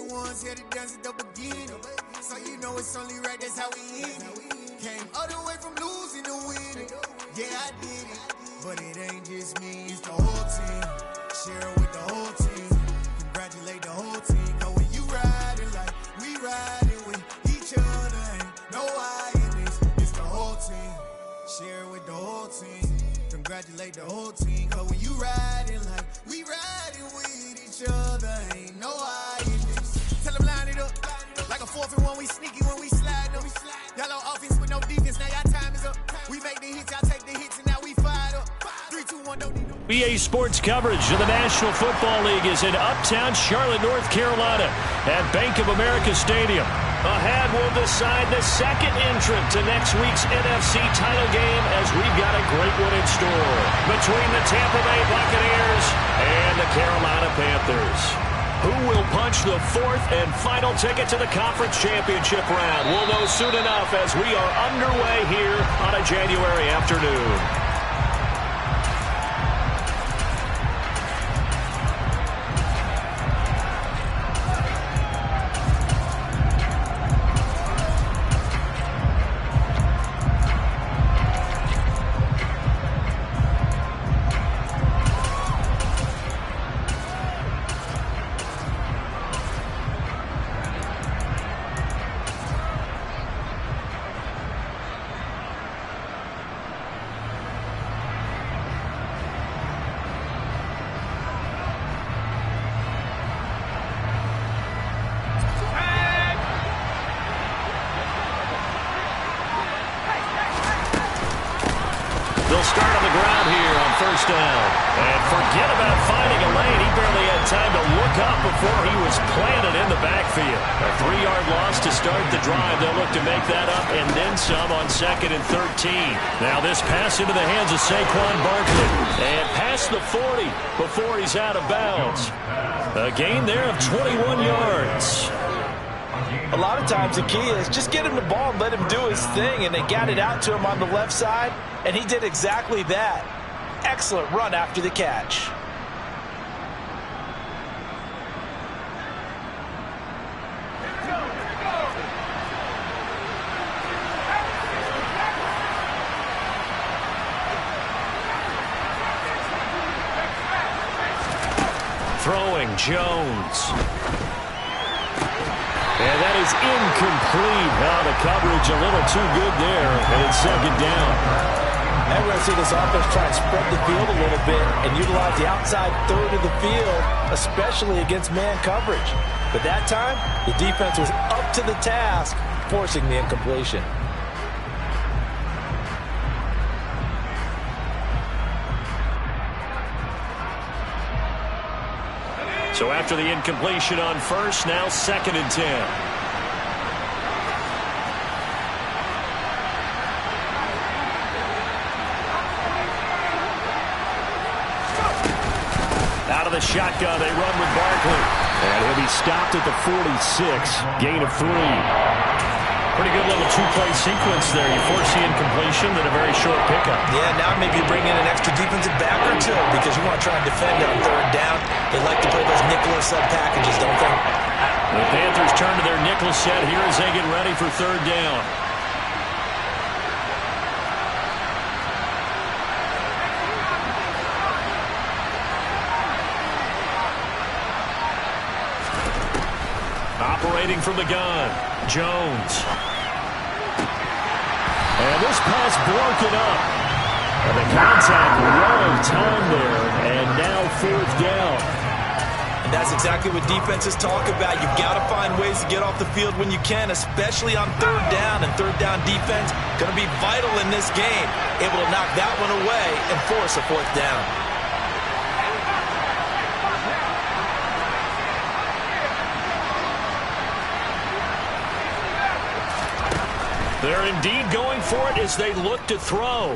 ones here to dance at the beginning. So you know it's only right, that's how we end it. Came all the way from losing to winning. Yeah, I did it. But it ain't just me, it's the whole team. Share it with the whole team. Congratulate the whole team. Cause when you riding like we riding with each other, ain't no I in this. It's the whole team. Share it with the whole team. Congratulate the whole team. Cause when you riding like we riding with each other, ain't no I in this. Tell them line it up. Like a 4th and 1, we sneaky when we slide them. Y'all on offense with no defense, now y'all time is up. We make the hits, y'all take the hits, and now we fired up. 3, 2, 1, don't need no... BA Sports coverage of the National Football League is in uptown Charlotte, North Carolina at Bank of America Stadium. Ahead will decide the second entrant to next week's NFC title game as we've got a great one in store between the Tampa Bay Buccaneers and the Carolina Panthers. Who will punch the 4th and final ticket to the conference championship round? We'll know soon enough as we are underway here on a January afternoon. They'll start on the ground here on first down. And forget about finding a lane. He barely had time to look up before he was planted in the backfield. A 3-yard loss to start the drive. They'll look to make that up and then some on 2nd and 13. Now this pass into the hands of Saquon Barkley. And past the 40 before he's out of bounds. A gain there of 21 yards. A lot of times the key is just get him the ball and let him do his thing, and they got it out to him on the left side, and he did exactly that. Excellent run after the catch. Throwing Jones. And that is incomplete. Now the coverage a little too good there, and it's 2nd down. And we're going to see this offense try and spread the field a little bit and utilize the outside third of the field, especially against man coverage. But that time, the defense was up to the task, forcing the incompletion. So after the incompletion on first, now 2nd and 10. Out of the shotgun, they run with Barkley. And he'll be stopped at the 46. Gain of 3. Pretty good little 2-play sequence there. You force the incompletion, then a very short pickup. Yeah, now maybe bring in an extra defensive back or two because you want to try and defend on 3rd down. They like to play those nickel or sub packages, don't they? The Panthers turn to their nickel set here as they get ready for 3rd down. Operating from the gun, Jones. And this pass broken up. And the contact, wrong time there, and now 4th down. And that's exactly what defenses talk about. You've got to find ways to get off the field when you can, especially on 3rd down. And 3rd down defense going to be vital in this game. Able to knock that one away and force a 4th down. They're indeed going for it as they look to throw.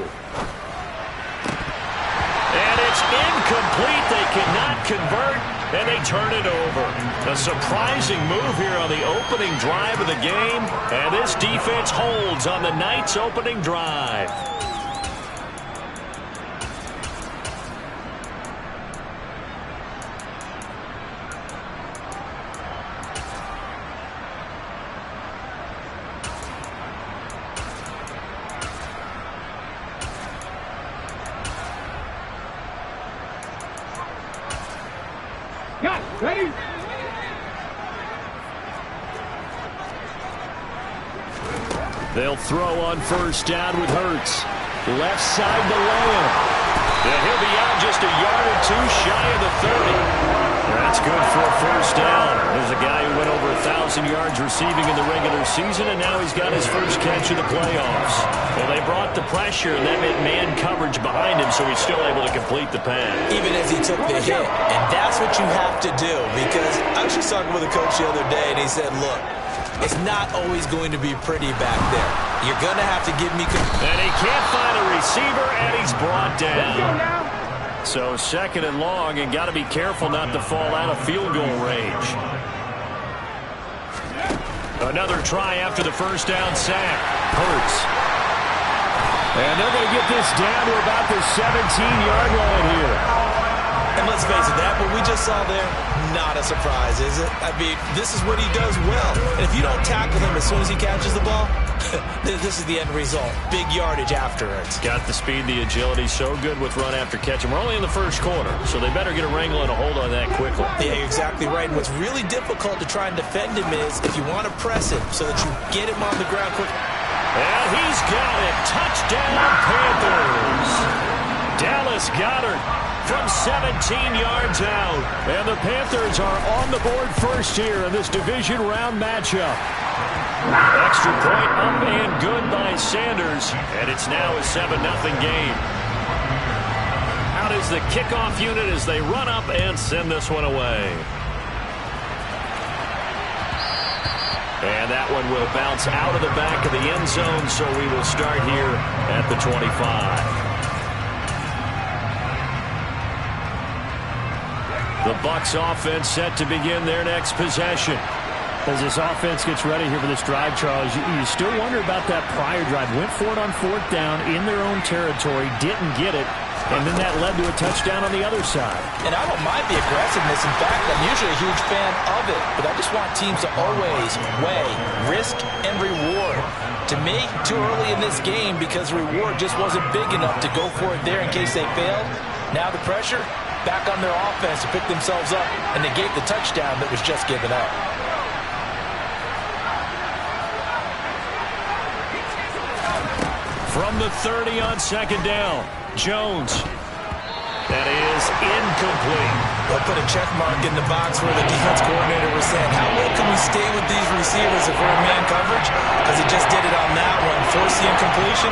And it's incomplete. They cannot convert, and they turn it over. A surprising move here on the opening drive of the game, and this defense holds on the night's opening drive. Ready? They'll throw on first down with Hurts. Left side to Lamb. And he'll be out just a yard or two shy of the 30. That's good for a first down. There's a guy who went over 1,000 yards receiving in the regular season, and now he's got his first catch of the playoffs. Well, they brought the pressure, and that meant man coverage behind him, so he's still able to complete the pass. Even as he took the hit, and that's what you have to do, because I was just talking with a coach the other day, and he said, look, it's not always going to be pretty back there. You're going to have to give me... And he can't find a receiver, and he's brought down. So second and long, and got to be careful not to fall out of field goal range. Another try after the first down sack. Hurts. And they're going to get this down to about the 17-yard line here. And let's face it, that what we just saw there, not a surprise, is it? I mean, this is what he does well. And if you don't tackle him as soon as he catches the ball, this is the end result. Big yardage afterwards. Got the speed, the agility, so good with run after catch. And we're only in the first quarter, so they better get a wrangle and a hold on that quickly. Yeah, you're exactly right. And what's really difficult to try and defend him is if you want to press him so that you get him on the ground quick. And he's got it. Touchdown, Panthers. Dallas Goedert from 17 yards out. And the Panthers are on the board first here in this division round matchup. Extra point up and good by Sanders. And it's now a 7-0 game. Out is the kickoff unit as they run up and send this one away. And that one will bounce out of the back of the end zone, so we will start here at the 25. The Bucs offense set to begin their next possession. As this offense gets ready here for this drive, Charles, you still wonder about that prior drive. Went for it on fourth down in their own territory, didn't get it, and then that led to a touchdown on the other side. And I don't mind the aggressiveness. In fact, I'm usually a huge fan of it, but I just want teams to always weigh risk and reward. To me, too early in this game because the reward just wasn't big enough to go for it there in case they failed. Now the pressure back on their offense to pick themselves up and negate the touchdown that was just given up. From the 30 on second down, Jones. That is incomplete. They'll put a check mark in the box where the defense coordinator was saying, how well can we stay with these receivers if we're in man coverage? Because he just did it on that one. Force the incompletion.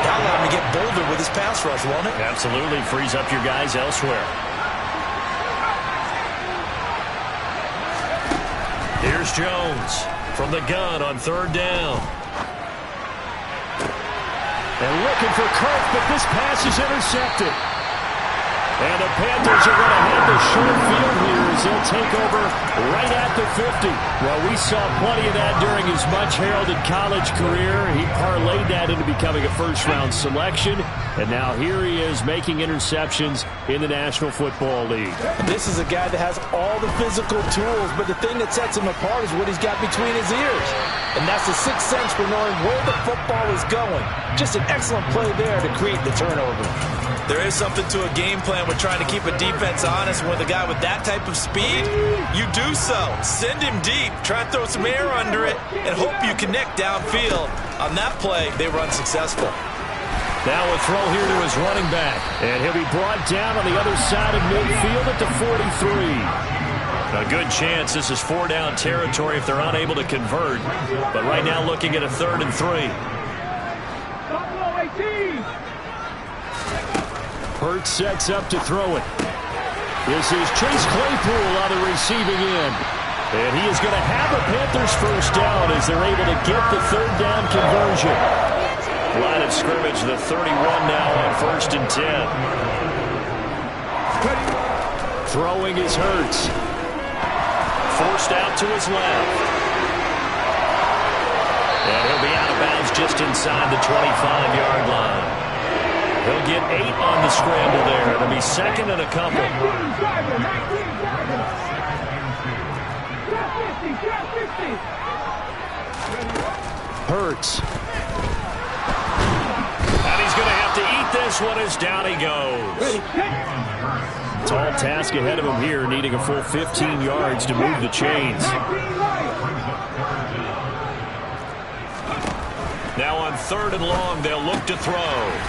That'll allow him to get bolder with his pass rush, won't it? Absolutely. Frees up your guys elsewhere. Here's Jones from the gun on third down. And looking for Kirk, but this pass is intercepted. And the Panthers are going to have the short field here as they'll take over right at the 50. Well, we saw plenty of that during his much-heralded college career. He parlayed that into becoming a first-round selection. And now here he is making interceptions in the National Football League. And this is a guy that has all the physical tools, but the thing that sets him apart is what he's got between his ears. And that's the sixth sense for knowing where the football is going. Just an excellent play there to create the turnover. There is something to a game plan with trying to keep a defense honest. With a guy with that type of speed, you do so. Send him deep, try and throw some air under it, and hope you connect downfield. On that play, they run successful. Now a throw here to his running back. And he'll be brought down on the other side of midfield at the 43. A good chance this is 4-down territory if they're unable to convert. But right now looking at a 3rd and 3. Hurts sets up to throw it. This is Chase Claypool on the receiving end. And he is going to have the Panthers first down as they're able to get the 3rd down conversion. Line of scrimmage, the 31 now on 1st and 10. Throwing is Hurts. Forced out to his left. And he'll be out of bounds just inside the 25-yard line. He'll get 8 on the scramble there. It'll be 2nd and a couple. Hurts. And he's going to have to eat this one as down he goes. Tall task ahead of him here, needing a full 15 yards to move the chains. Now on 3rd and long, they'll look to throw.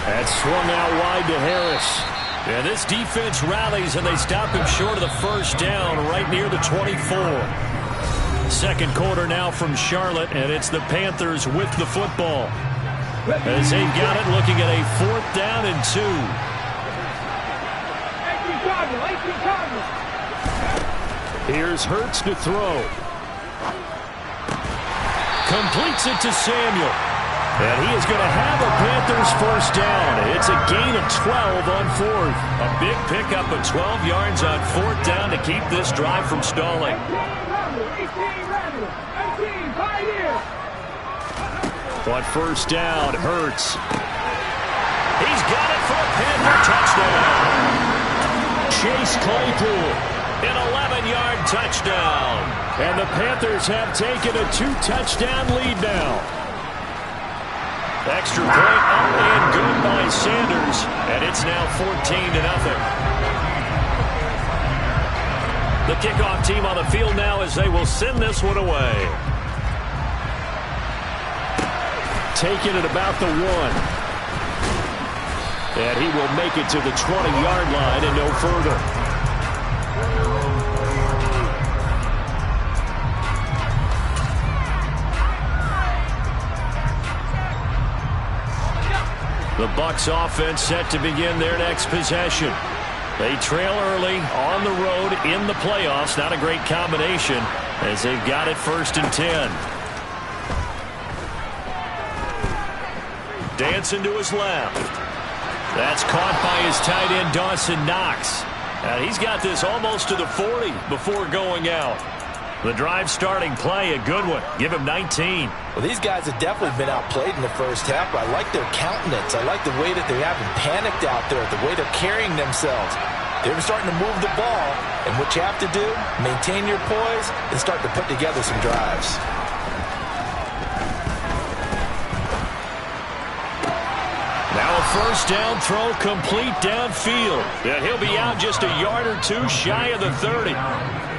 That's swung out wide to Harris. And this defense rallies, and they stop him short of the first down right near the 24. Second quarter now from Charlotte, and it's the Panthers with the football. As they've got it, looking at a 4th down and 2. Here's Hurts to throw. Completes it to Samuel. And he is going to have a Panthers first down. It's a gain of 12 on 4th. A big pickup of 12 yards on 4th down to keep this drive from stalling. On first down, Hurts. He's got it for a Panther touchdown. Chase Claypool, an 11-yard touchdown. And the Panthers have taken a 2-touchdown lead now. Extra point up and good by Sanders, and it's now 14-0. The kickoff team on the field now as they will send this one away. Taking it about the 1. And he will make it to the 20-yard line and no further. The Bucs offense set to begin their next possession. They trail early on the road in the playoffs. Not a great combination as they've got it 1st and 10. Dancing to his left. That's caught by his tight end Dawson Knox. And he's got this almost to the 40 before going out. The drive starting play, a good one. Give him 19. Well, these guys have definitely been outplayed in the first half, but I like their countenance. I like the way that they haven't panicked out there, the way they're carrying themselves. They're starting to move the ball, and what you have to do, maintain your poise and start to put together some drives. Now a first down throw complete downfield. And he'll be out just a yard or 2 shy of the 30.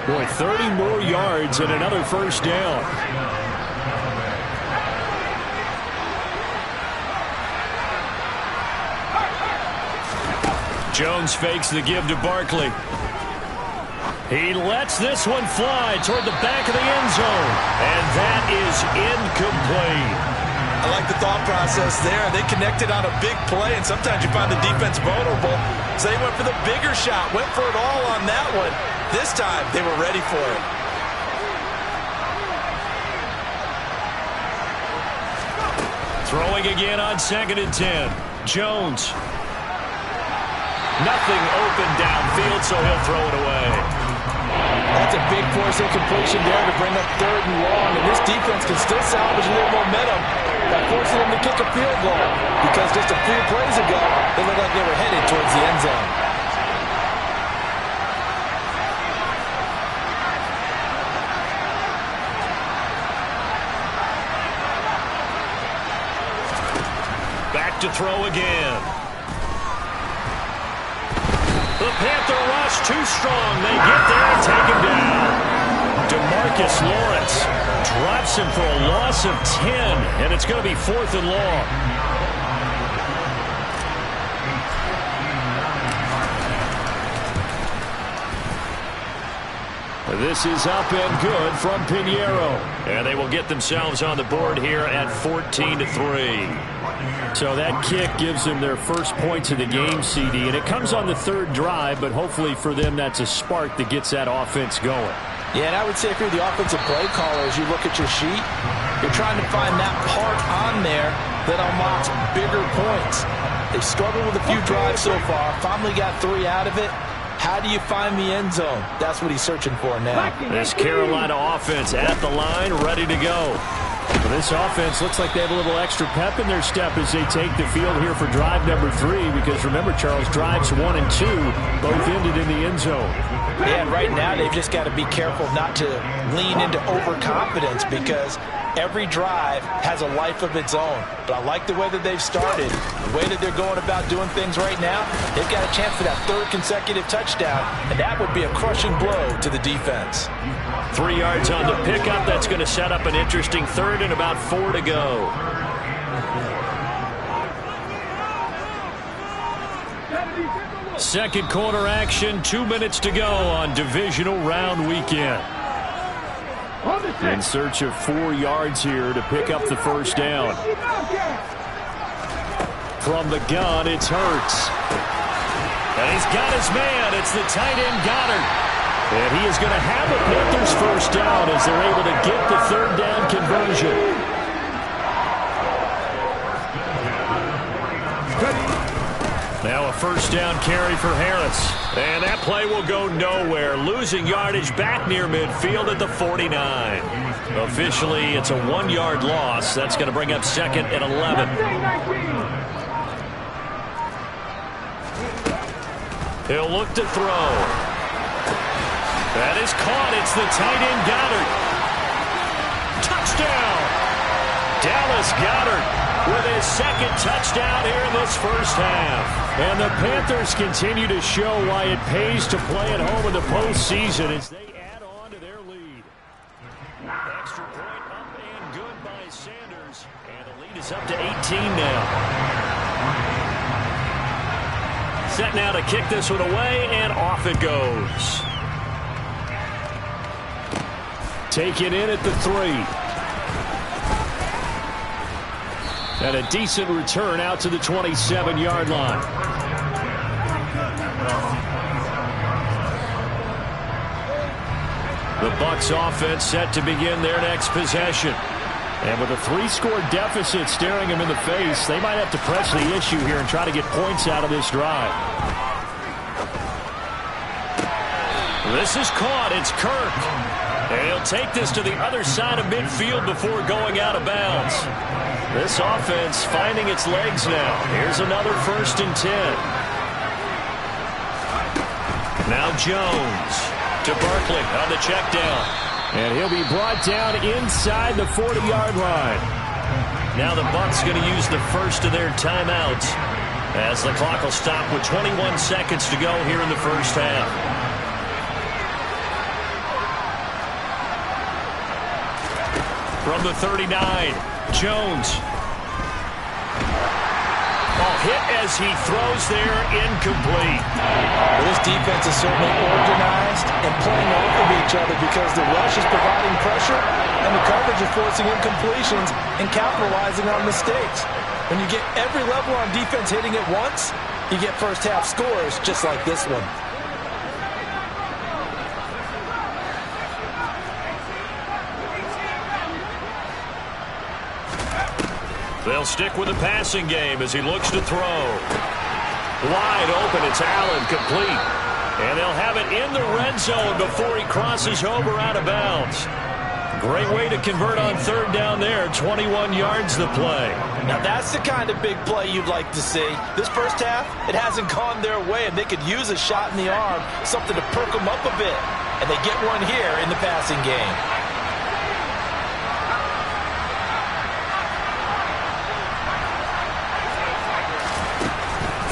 Boy, 30 more yards and another first down. Jones fakes the give to Barkley. He lets this one fly toward the back of the end zone. And that is incomplete. I like the thought process there. They connected on a big play, and sometimes you find the defense vulnerable. So they went for the bigger shot, went for it all on that one. This time, they were ready for it. Throwing again on 2nd and 10. Jones. Nothing open downfield, so he'll throw it away. That's a big force incompletion there to bring up 3rd and long, and this defense can still salvage a little momentum by forcing them to kick a field goal, because just a few plays ago, they looked like they were headed towards the end zone. Back to throw again. The Panther rush too strong. They get there and take him down. DeMarcus Lawrence drops him for a loss of 10, and it's going to be 4th and long. This is up and good from Pinheiro. And they will get themselves on the board here at 14-3. So that kick gives them their first points of the game, CD. And it comes on the 3rd drive, but hopefully for them that's a spark that gets that offense going. Yeah, and I would say if you're the offensive play caller, as you look at your sheet, you're trying to find that part on there that unlocks bigger points. They've struggled with a few drives so far, finally got 3 out of it. How do you find the end zone? That's what he's searching for now. This Carolina offense at the line, ready to go. Well, this offense looks like they have a little extra pep in their step as they take the field here for drive number 3, because remember, Charles, drives 1 and 2 both ended in the end zone. Yeah, and right now they've just got to be careful not to lean into overconfidence, because every drive has a life of its own. But I like the way that they've started, the way that they're going about doing things right now. They've got a chance for that third consecutive touchdown, and that would be a crushing blow to the defense. 3 yards on the pickup. That's going to set up an interesting third and about 4 to go. Second quarter action, 2 minutes to go on divisional round weekend. In search of 4 yards here to pick up the first down. From the gun, it's Hurts. And he's got his man. It's the tight end Goddard. And he is going to have the Panthers first down as they're able to get the third down conversion. Now a first down carry for Harris. And that play will go nowhere. Losing yardage back near midfield at the 49. Officially, it's a 1-yard loss. That's going to bring up second and 11. He'll look to throw. That is caught. It's the tight end Goddard. Touchdown! Dallas Goedert with his second touchdown here in this first half. And the Panthers continue to show why it pays to play at home in the postseason as they add on to their lead. Extra point up and good by Sanders. And the lead is up to 18 now. Set now to kick this one away, and off it goes. Taken in at the 3. And a decent return out to the 27-yard line. The Bucs offense set to begin their next possession. And with a 3-score deficit staring them in the face, they might have to press the issue here and try to get points out of this drive. This is caught. It's Kirk. And he'll take this to the other side of midfield before going out of bounds. This offense finding its legs now. Here's another 1st and 10. Now Jones to Barkley on the check down. And he'll be brought down inside the 40-yard line. Now the Bucs going to use the first of their timeouts as the clock will stop with 21 seconds to go here in the first half. From the 39, Jones. Ball hit as he throws there, incomplete. Well, this defense is certainly organized and playing off of each other because the rush is providing pressure and the coverage is forcing incompletions and capitalizing on mistakes. When you get every level on defense hitting at once, you get first half scores just like this one. They'll stick with the passing game as he looks to throw. Wide open, it's Allen, complete. And they'll have it in the red zone before he crosses over out of bounds. Great way to convert on third down there, 21 yards the play. Now that's the kind of big play you'd like to see. This first half, it hasn't gone their way, and they could use a shot in the arm, something to perk them up a bit. And they get one here in the passing game.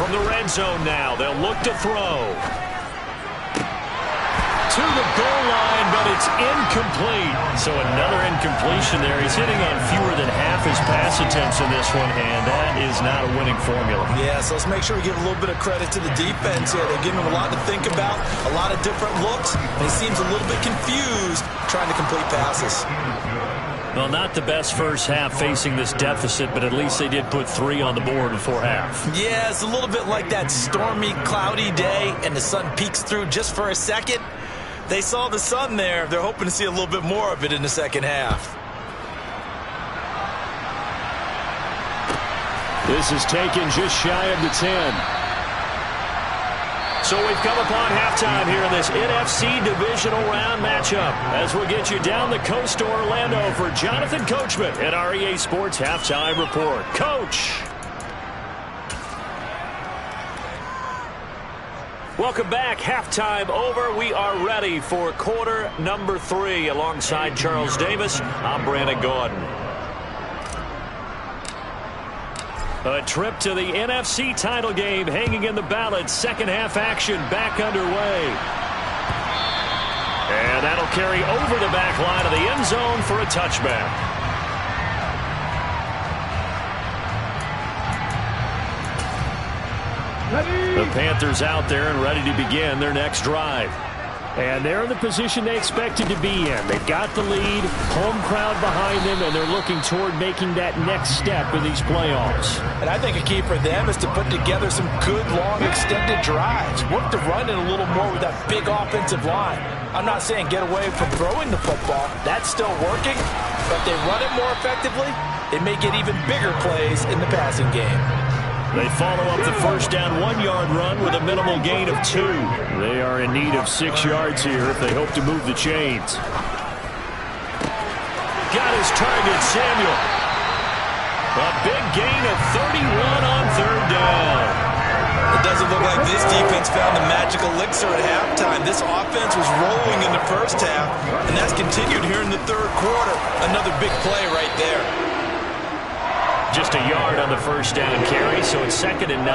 From the red zone now, they'll look to throw. To the goal line, but it's incomplete. So another incompletion there. He's hitting on fewer than half his pass attempts in this one, and that is not a winning formula. Yeah, so let's make sure we give a little bit of credit to the defense here. They're giving him a lot to think about, a lot of different looks, and he seems a little bit confused trying to complete passes. Well, not the best first half facing this deficit, but at least they did put 3 on the board before half. Yeah, it's a little bit like that stormy, cloudy day, and the sun peeks through just for a second. They saw the sun there. They're hoping to see a little bit more of it in the second half. This is taken just shy of the 10. So we've come upon halftime here in this NFC divisional round matchup as we'll get you down the coast to Orlando for Jonathan Coachman at our EA Sports Halftime Report. Coach. Welcome back. Halftime over. We are ready for quarter number 3 alongside Charles Davis. I'm Brandon Gaudin. A trip to the NFC title game hanging in the balance. Second half action back underway. And that'll carry over the back line of the end zone for a touchback. The Panthers out there and ready to begin their next drive. And they're in the position they expected to be in. They've got the lead, home crowd behind them, and they're looking toward making that next step in these playoffs. And I think a key for them is to put together some good, long, extended drives. Work to run it a little more with that big offensive line. I'm not saying get away from throwing the football. That's still working. But if they run it more effectively, they may get even bigger plays in the passing game. They follow up the first down 1-yard run with a minimal gain of 2. They are in need of 6 yards here if they hope to move the chains. Got his target, Samuel. A big gain of 31 on third down. It doesn't look like this defense found the magic elixir at halftime. This offense was rolling in the first half, and that's continued here in the third quarter. Another big play right there. Just a yard on the first down carry, so it's 2nd and 9.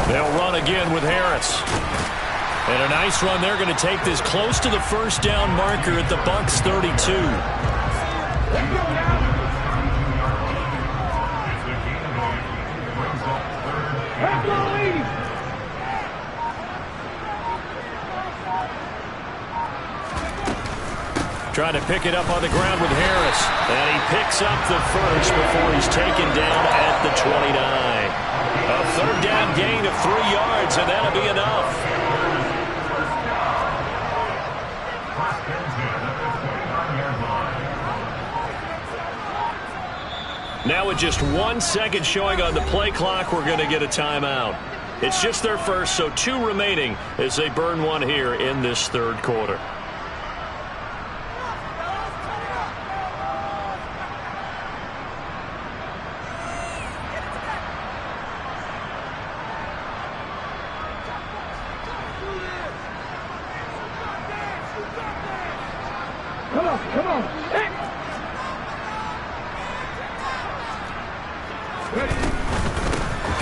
They'll run again with Harris. And a nice run. They're going to take this close to the first down marker at the Bucs 32. Trying to pick it up on the ground with Harris. And he picks up the first before he's taken down at the 29. A third down gain of 3 yards, and that'll be enough. Now with just 1 second showing on the play clock, we're going to get a timeout. It's just their first, so 2 remaining as they burn one here in this third quarter. Come on.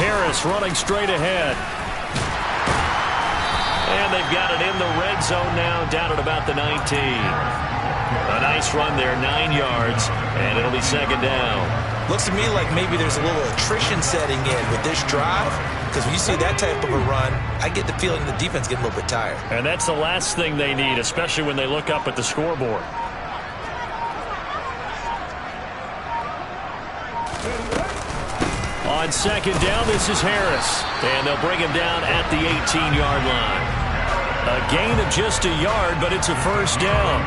Harris running straight ahead. And they've got it in the red zone now, down at about the 19. A nice run there, 9 yards, and it'll be 2nd down. Looks to me like maybe there's a little attrition setting in with this drive, because when you see that type of a run, I get the feeling the defense getting a little bit tired. And that's the last thing they need, especially when they look up at the scoreboard. On 2nd down, this is Harris. And they'll bring him down at the 18-yard line. A gain of just a yard, but it's a first down.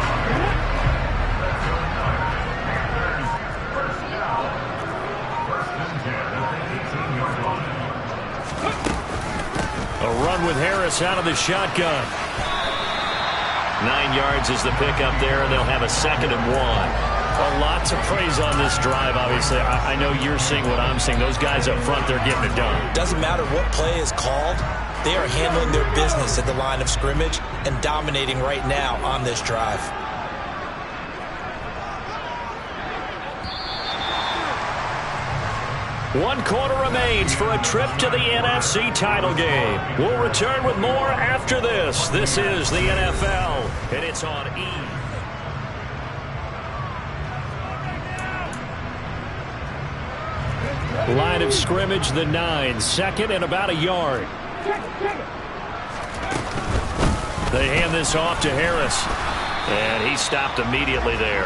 A run with Harris out of the shotgun. 9 yards is the pickup there, and they'll have a 2nd and 1. A lot to praise on this drive, obviously. I know you're seeing what I'm seeing. Those guys up front, they're getting it done. Doesn't matter what play is called. They are handling their business at the line of scrimmage and dominating right now on this drive. One quarter remains for a trip to the NFC title game. We'll return with more after this. This is the NFL, and it's on E! Line of scrimmage, the 9. 2nd and about a yard. They hand this off to Harris. And he stopped immediately there.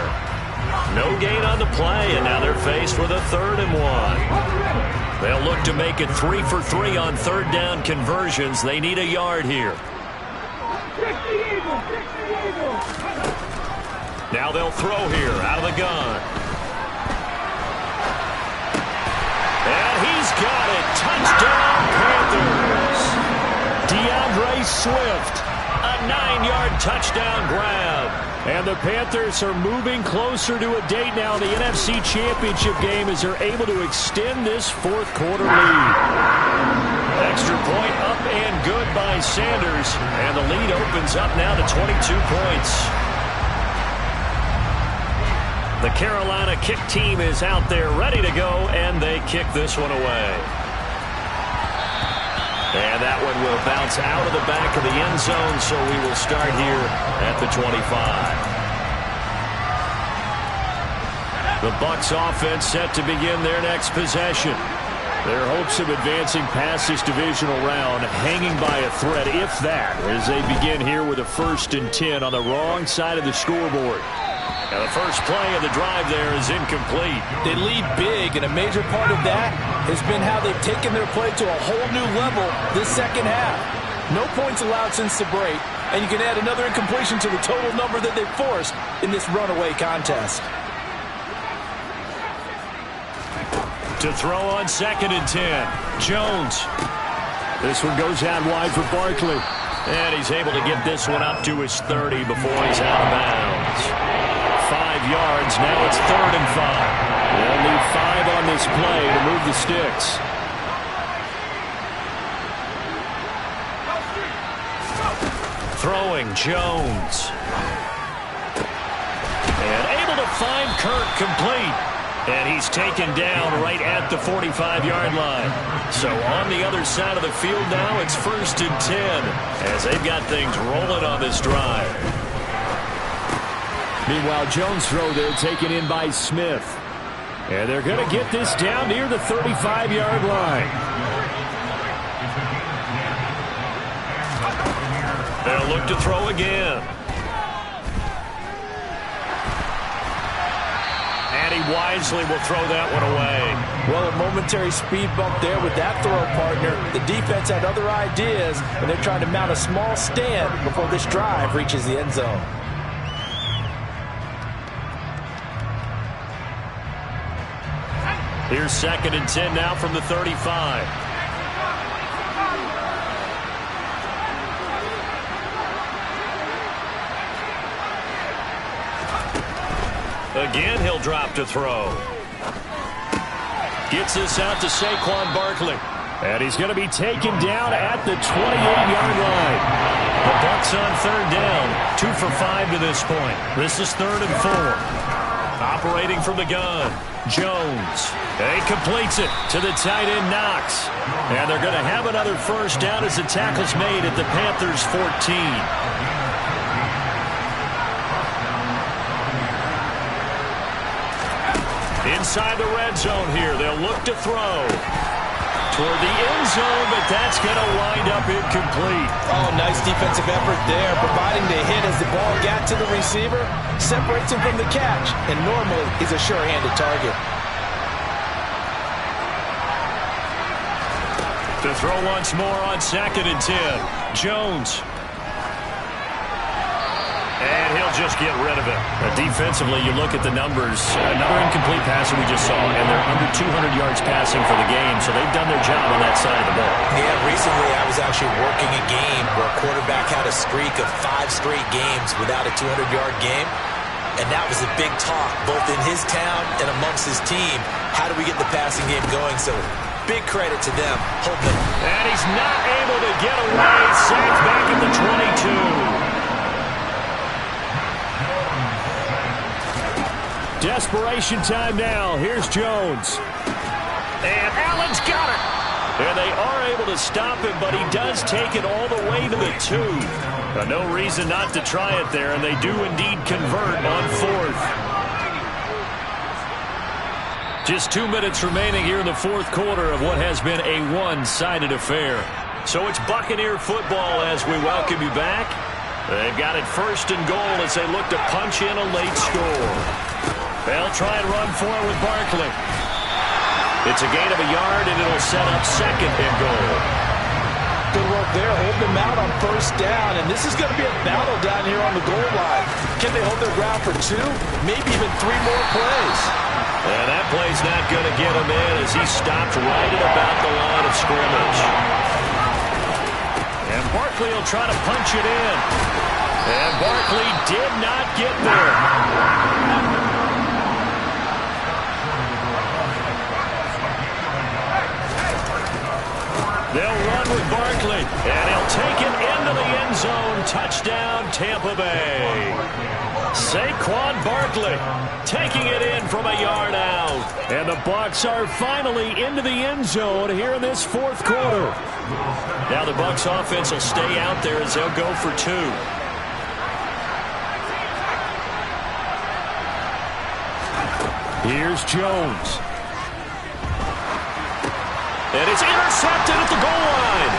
No gain on the play, and now they're faced with a 3rd and 1. They'll look to make it 3 for 3 on third down conversions. They need a yard here. Now they'll throw here out of the gun. And he's got it. Touchdown, Panthers. DeAndre Swift, a 9-yard touchdown grab. And the Panthers are moving closer to a date now in the NFC Championship game as they're able to extend this fourth quarter lead. Extra point up and good by Sanders. And the lead opens up now to 22 points. The Carolina kick team is out there ready to go, and they kick this one away. And that one will bounce out of the back of the end zone, so we will start here at the 25. The Bucs offense set to begin their next possession. Their hopes of advancing past this divisional round hanging by a thread, if that, as they begin here with a 1st and 10 on the wrong side of the scoreboard. Now the first play of the drive there is incomplete. They lead big, and a major part of that has been how they've taken their play to a whole new level this second half. No points allowed since the break, and you can add another incompletion to the total number that they've forced in this runaway contest. To throw on 2nd and 10, Jones. This one goes out wide for Barkley. And he's able to get this one up to his 30 before he's out of bounds. 5 yards, now it's 3rd and 5. They'll need 5 on this play to move the sticks. Throwing, Jones. And able to find Kirk complete. And he's taken down right at the 45-yard line. So on the other side of the field now, it's 1st and 10 as they've got things rolling on this drive. Meanwhile, Jones' throw there taken in by Smith. And they're going to get this down near the 35-yard line. They'll look to throw again. And he wisely will throw that one away. Well, a momentary speed bump there with that throw partner. The defense had other ideas, and they're trying to mount a small stand before this drive reaches the end zone. Here's 2nd and 10 now from the 35. Again, he'll drop to throw. Gets this out to Saquon Barkley. And he's going to be taken down at the 28-yard line. The Bucs on 3rd down. 2 for 5 to this point. This is 3rd and 4. Operating from the gun, Jones. He completes it to the tight end, Knox. And they're going to have another 1st down as the tackle's made at the Panthers' 14. Inside the red zone here, they'll look to throw. Toward the end zone, but that's going to wind up incomplete. Oh, nice defensive effort there, providing the hit as the ball got to the receiver, separates him from the catch, and normally he's a sure-handed target. To throw once more on 2nd and 10, Jones. And he'll just get rid of it. Defensively, you look at the numbers. Another incomplete pass that we just saw, and they're under 200 yards passing for the game, so they've done their job on that side of the ball. Yeah, recently I was actually working a game where a quarterback had a streak of 5 straight games without a 200-yard game, and that was a big talk, both in his town and amongst his team. How do we get the passing game going? So big credit to them. Holding them. And he's not able to get away. Sacked back at the 22. Desperation time now. Here's Jones. And Allen's got it. And they are able to stop him, but he does take it all the way to the 2. No reason not to try it there, and they do indeed convert on 4th. Just 2 minutes remaining here in the 4th quarter of what has been a one-sided affair. So it's Buccaneer football as we welcome you back. They've got it 1st and goal as they look to punch in a late score. They'll try and run for it with Barkley. It's a gain of a yard, and it'll set up 2nd and goal. Good work there, holding them out on 1st down, and this is going to be a battle down here on the goal line. Can they hold their ground for 2, maybe even 3 more plays? And that play's not going to get him in as he stopped right at about the line of scrimmage. And Barkley will try to punch it in. And Barkley did not get there. They'll run with Barkley, and he'll take it into the end zone. Touchdown, Tampa Bay. Saquon Barkley taking it in from a yard out. And the Bucs are finally into the end zone here in this fourth quarter. Now the Bucs offense will stay out there as they'll go for 2. Here's Jones. And it's intercepted at the goal line.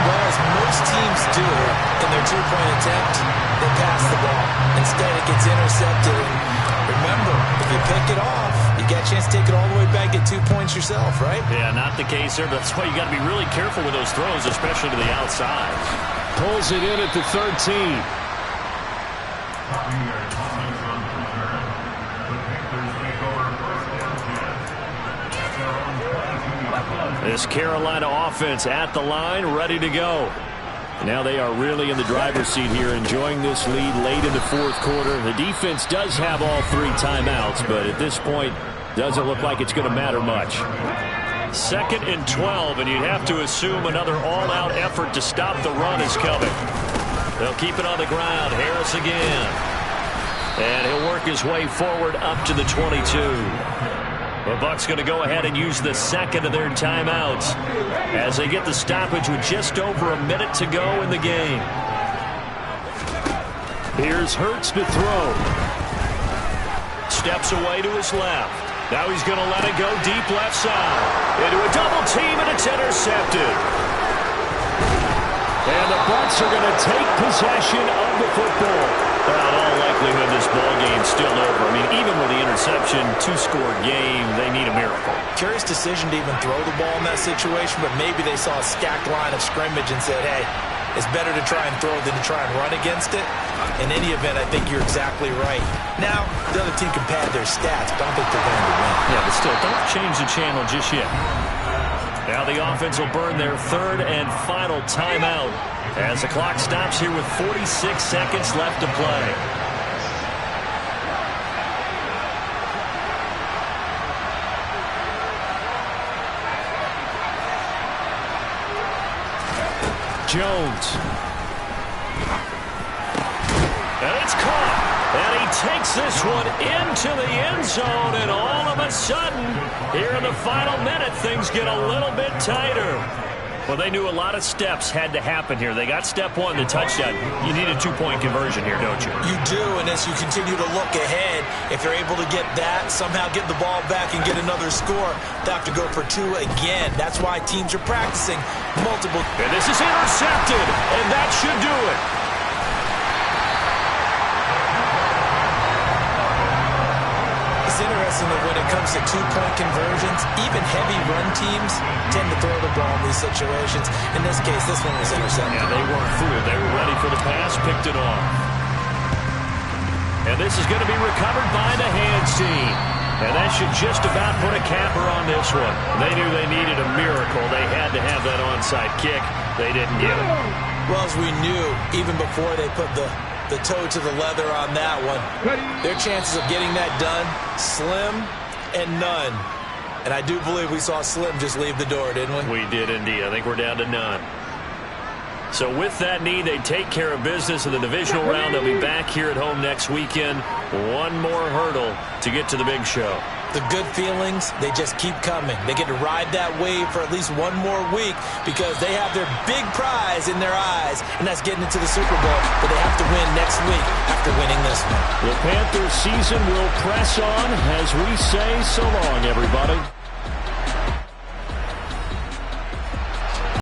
Well, as most teams do in their two-point attempt, they pass the ball. Instead, it gets intercepted. And remember, if you pick it off, you get a chance to take it all the way back, get 2 points yourself, right? Yeah, not the case there. That's why you got to be really careful with those throws, especially to the outside. Pulls it in at the 13. This Carolina offense at the line, ready to go. Now they are really in the driver's seat here, enjoying this lead late in the fourth quarter. The defense does have all 3 timeouts, but at this point, doesn't look like it's going to matter much. 2nd and 12, and you'd have to assume another all-out effort to stop the run is coming. They'll keep it on the ground. Harris again. And he'll work his way forward up to the 22. The Bucs going to go ahead and use the second of their timeouts as they get the stoppage with just over a minute to go in the game. Here's Hurts to throw. Steps away to his left. Now he's going to let it go deep left side. Into a double team, and it's intercepted. And the Bucs are going to take possession of the football. Well, in all likelihood, this ball game's still over. I mean, even with the interception, 2-score game, they need a miracle. Curious decision to even throw the ball in that situation, but maybe they saw a stacked line of scrimmage and said, hey, it's better to try and throw than to try and run against it. In any event, I think you're exactly right. Now, the other team can pad their stats, but I don't think they're going to win. Yeah, but still, don't change the channel just yet. Now the offense will burn their 3rd and final timeout as the clock stops here with 46 seconds left to play. Jones. And it's caught. And he takes this one into the end zone, and all of a sudden, here in the final minute, things get a little bit tighter. Well, they knew a lot of steps had to happen here. They got step 1, the touchdown. You need a 2-point conversion here, don't you? You do, and as you continue to look ahead, if you're able to get that, somehow get the ball back and get another score, they have to go for 2 again. That's why teams are practicing multiple. And this is intercepted, and that should do it. It's interesting that when it comes to 2-point conversions, even heavy run teams tend to throw the ball in these situations. In this case, this one was intercepted. Yeah, they weren't fooled. They were ready for the pass, picked it off. And this is going to be recovered by the hands team. And that should just about put a capper on this one. They knew they needed a miracle. They had to have that onside kick. They didn't get it. Well, as we knew, even before they put the toe to the leather on that one, their chances of getting that done, slim and none. And I do believe we saw Slim just leave the door, didn't we? We did indeed. I think we're down to none. So with that need, they take care of business in the divisional round. They'll be back here at home next weekend. One more hurdle to get to the big show. The good feelings, they just keep coming. They get to ride that wave for at least one more week because they have their big prize in their eyes, and that's getting into the Super Bowl. But they have to win next week after winning this one. The Panthers season will press on as we say so long, everybody.